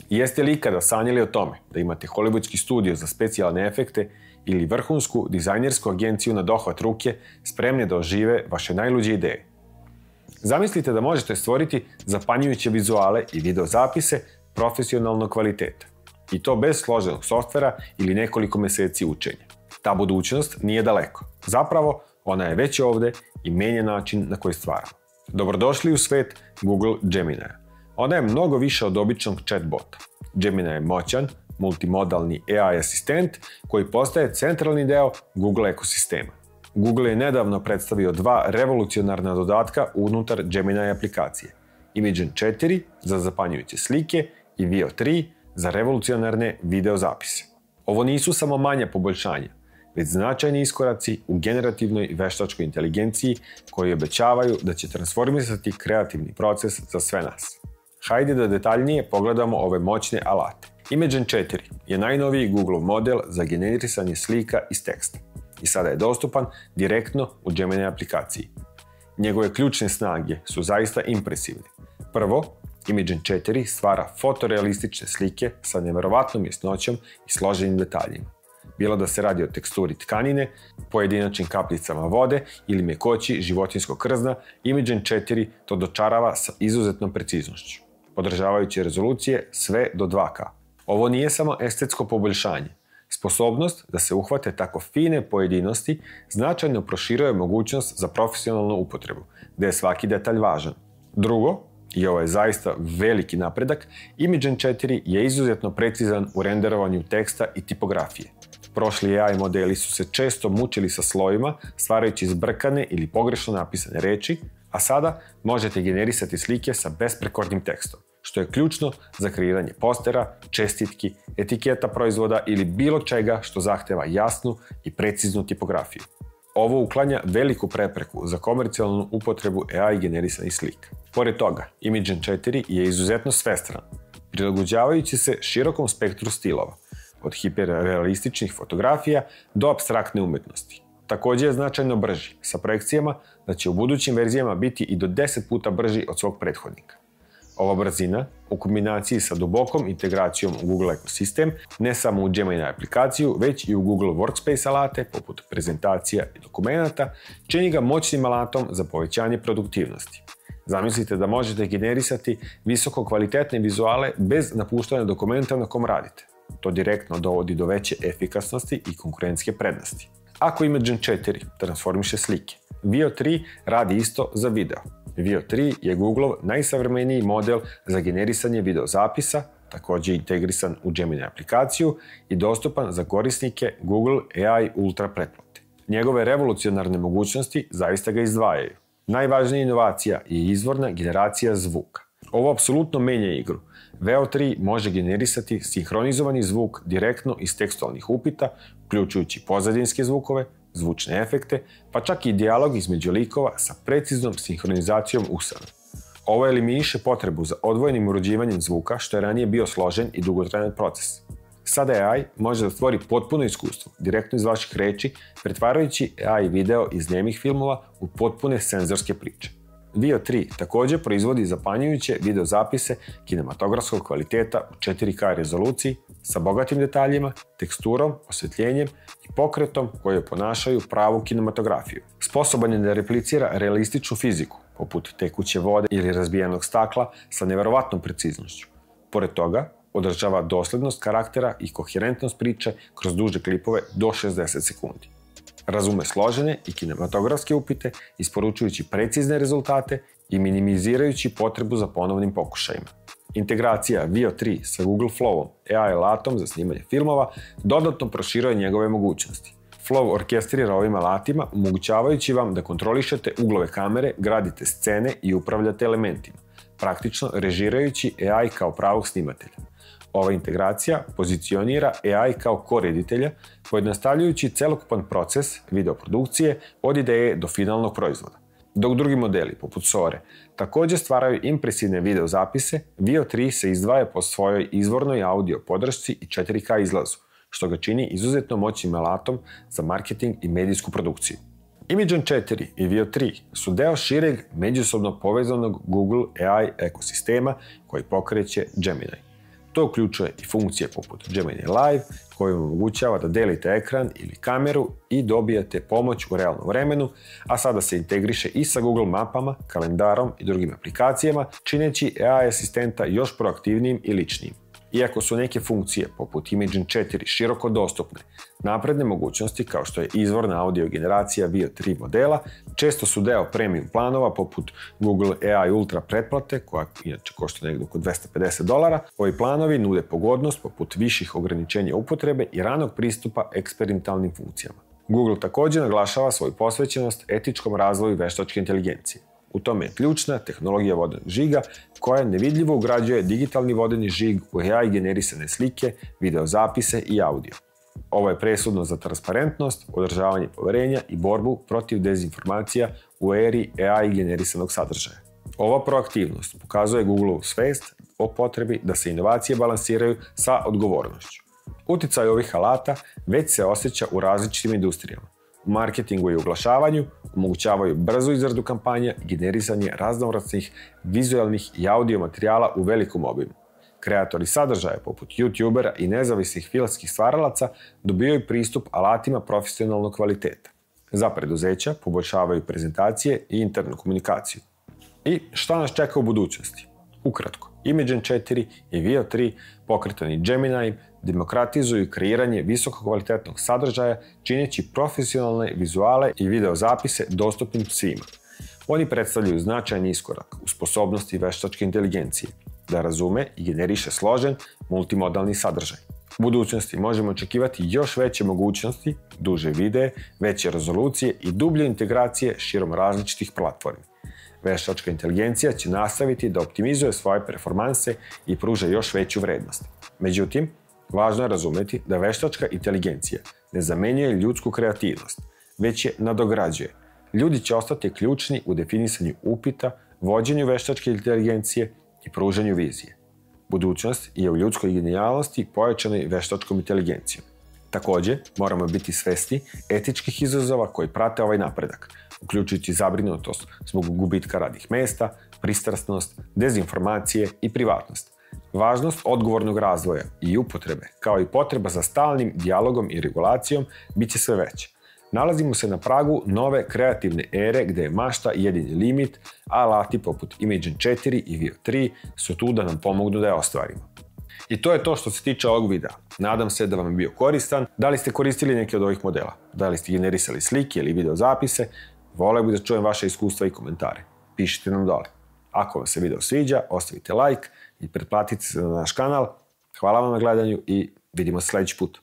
Jeste li ikada sanjali o tome da imate hollywoodski studio za specijalne efekte ili vrhunsku dizajnersku agenciju na dohvat ruke spremne da ožive vaše najluđe ideje? Zamislite da možete stvoriti zapanjujuće vizuale i videozapise profesionalnog kvaliteta. I to bez složenog softvera ili nekoliko meseci učenja. Ta budućnost nije daleko. Zapravo, ona je već ovde i menja način na koji stvaramo. Dobrodošli u svet Google Gemini-a. Ona je mnogo više od običnog chatbota. Gemini je moćan, multimodalni AI asistent koji postaje centralni deo Google ekosistema. Google je nedavno predstavio dva revolucionarna dodatka unutar Gemini aplikacije. Imagen 4 za zapanjujuće slike i Veo 3 za revolucionarne videozapise. Ovo nisu samo manja poboljšanja, već značajni iskoraci u generativnoj veštačkoj inteligenciji koji obećavaju da će transformisati kreativni proces za sve nas. Hajde da detaljnije pogledamo ove moćne alate. Imagen 4 je najnoviji Google model za generisanje slika iz teksta i sada je dostupan direktno u Gemini aplikaciji. Njegove ključne snage su zaista impresivne. Prvo, Imagen 4 stvara fotorealistične slike sa neverovatnom jasnoćom i složenim detaljima. Bilo da se radi o teksturi tkanine, pojedinačnim kapljicama vode ili mekoći životinjskog krzna, Imagen 4 to dočarava sa izuzetnom preciznošću, podržavajući rezolucije sve do 2K. Ovo nije samo estetsko poboljšanje. Sposobnost da se uhvate tako fine pojedinosti značajno proširuje mogućnost za profesionalnu upotrebu, gde je svaki detalj važan. Drugo, i ovo je zaista veliki napredak, Imagen 4 je izuzetno precizan u renderovanju teksta i tipografije. Prošli AI modeli su se često mučili sa slojima, stvarajući zbrkane ili pogrešno napisane reči, a sada možete generisati slike sa besprekornim tekstom, što je ključno za kreiranje postera, čestitki, etiketa proizvoda ili bilo čega što zahteva jasnu i preciznu tipografiju. Ovo uklanja veliku prepreku za komercijalnu upotrebu AI generisanih slika. Pored toga, Imagen 4 je izuzetno svestran, prilagođavajući se širokom spektru stilova, od hiperrealističnih fotografija do apstraktne umetnosti. Takođe je značajno brži, sa projekcijama da će u budućim verzijama biti i do 10 puta brži od svog prethodnika. Ova brzina, u kombinaciji sa dubokom integracijom u Google ekosistem, ne samo u Gemini aplikaciju, već i u Google Workspace alate, poput prezentacija i dokumenata, čini ga moćnim alatom za povećanje produktivnosti. Zamislite da možete generisati visoko kvalitetne vizuale bez napuštanja dokumenta na kom radite. To direktno dovodi do veće efikasnosti i konkurentske prednosti. Ako Imagen 4 transformiše slike, Veo 3 radi isto za video. Veo 3 je Googleov najsavremeniji model za generisanje videozapisa, takođe integrisan u Gemini aplikaciju i dostupan za korisnike Google AI Ultra pretplate. Njegove revolucionarne mogućnosti zaista ga izdvajaju. Najvažnija inovacija je izvorna generacija zvuka. Ovo apsolutno menja igru. Veo 3 može generisati sinhronizovani zvuk direktno iz tekstualnih upita, uključujući pozadinske zvukove, zvučne efekte, pa čak i dijalog između likova sa preciznom sinhronizacijom usana. Ovo eliminiše potrebu za odvojenim uređivanjem zvuka, što je ranije bio složen i dugotrajan proces. Sada AI može da stvori potpuno iskustvo, direktno iz vaših reči, pretvarajući AI video iz nemih filmova u potpune senzorske priče. Veo 3 takođe proizvodi zapanjujuće videozapise kinematografskog kvaliteta u 4K rezoluciji sa bogatim detaljima, teksturom, osvetljenjem i pokretom koji oponašaju pravu kinematografiju. Sposoban je da replicira realističnu fiziku, poput tekuće vode ili razbijenog stakla, sa neverovatnom preciznošću. Pored toga, održava doslednost karaktera i koherentnost priče kroz duže klipove do 60 sekundi. Razume složene i kinematografske upite, isporučujući precizne rezultate i minimizirajući potrebu za ponovnim pokušajima. Integracija Veo 3 sa Google Flowom, AI alatom za snimanje filmova, dodatno proširuje njegove mogućnosti. Flow orkestrira ovim alatima, omogućavajući vam da kontrolišete uglove kamere, gradite scene i upravljate elementima, praktično režirajući AI kao pravog snimatelja. Ova integracija pozicionira AI kao koreditelja, pojednostavljujući celokupan proces videoprodukcije od ideje do finalnog proizvoda. Dok drugi modeli, poput Sore, takođe stvaraju impresivne videozapise, Veo 3 se izdvaja po svojoj izvornoj audio podršci i 4K izlazu, što ga čini izuzetno moćnim alatom za marketing i medijsku produkciju. Imagen 4 i Veo 3 su deo šireg, međusobno povezanog Google AI ekosistema koji pokreće Gemini. To uključuje i funkcije poput Gemini Live, koji vam omogućava da delite ekran ili kameru i dobijete pomoć u realnom vremenu, a sada se integriše i sa Google mapama, kalendarom i drugim aplikacijama, čineći AI asistenta još proaktivnijim i ličnijim. Iako su neke funkcije, poput Imagen 4, široko dostupne, napredne mogućnosti kao što je izvorna audio generacija Veo 3 modela, često su deo premium planova poput Google AI Ultra pretplate, koja inače košta negdje oko $250. Ovi planovi nude pogodnost poput viših ograničenja upotrebe i ranog pristupa eksperimentalnim funkcijama. Google također naglašava svoju posvećenost etičkom razvoju veštačke inteligencije. U tome je ključna tehnologija vodenog žiga koja nevidljivo ugrađuje digitalni vodeni žig u AI generisane slike, videozapise i audio. Ovo je presudno za transparentnost, održavanje poverenja i borbu protiv dezinformacija u eri AI generisanog sadržaja. Ova proaktivnost pokazuje Googleovu svest o potrebi da se inovacije balansiraju sa odgovornošću. Uticaj ovih alata već se osjeća u različitim industrijama. U marketingu i oglašavanju omogućavaju brzu izradu kampanja i generisanje raznovrsnih vizualnih i audio materijala u velikom obimu. Kreatori sadržaja poput YouTubera i nezavisnih filmskih stvaralaca dobijaju pristup alatima profesionalnog kvaliteta. Za preduzeća poboljšavaju prezentacije i internu komunikaciju. I šta nas čeka u budućnosti? Ukratko, Imagen 4 i Veo 3 pokretani Geminijem demokratizuju kreiranje visokokvalitetnog sadržaja čineći profesionalne vizuale i videozapise dostupnim svima. Oni predstavljaju značajan iskorak u sposobnosti veštačke inteligencije da razume i generiše složen multimodalni sadržaj. U budućnosti možemo očekivati još veće mogućnosti, duže videe, veće rezolucije i dublje integracije širom različitih platformi. Veštačka inteligencija će nastaviti da optimizuje svoje performanse i pruža još veću vrednost. Međutim, važno je razumjeti da veštačka inteligencija ne zamenjuje ljudsku kreativnost, već je nadograđuje. Ljudi će ostati ključni u definisanju upita, vođenju veštačke inteligencije i pružanju vizije. Budućnost je u ljudskoj genijalnosti pojačanoj veštačkom inteligencijom. Također, moramo biti svesni etičkih izazova koji prate ovaj napredak, uključujući zabrinutost zbog gubitka radnih mesta, pristrasnost, dezinformacije i privatnost. Važnost odgovornog razvoja i upotrebe, kao i potreba za stalnim dijalogom i regulacijom, bit će sve veće. Nalazimo se na pragu nove kreativne ere gdje je mašta jedini limit, a alati poput Imagen 4 i Veo 3 su tu da nam pomognu da je ostvarimo. I to je to što se tiče ovog videa. Nadam se da vam je bio koristan. Da li ste koristili neke od ovih modela? Da li ste generisali slike ili videozapise? Voleo bih da čujem vaše iskustva i komentare. Pišite nam dole. Ako vam se video sviđa, ostavite like i pretplatite se na naš kanal. Hvala vam na gledanju i vidimo se sljedeći put.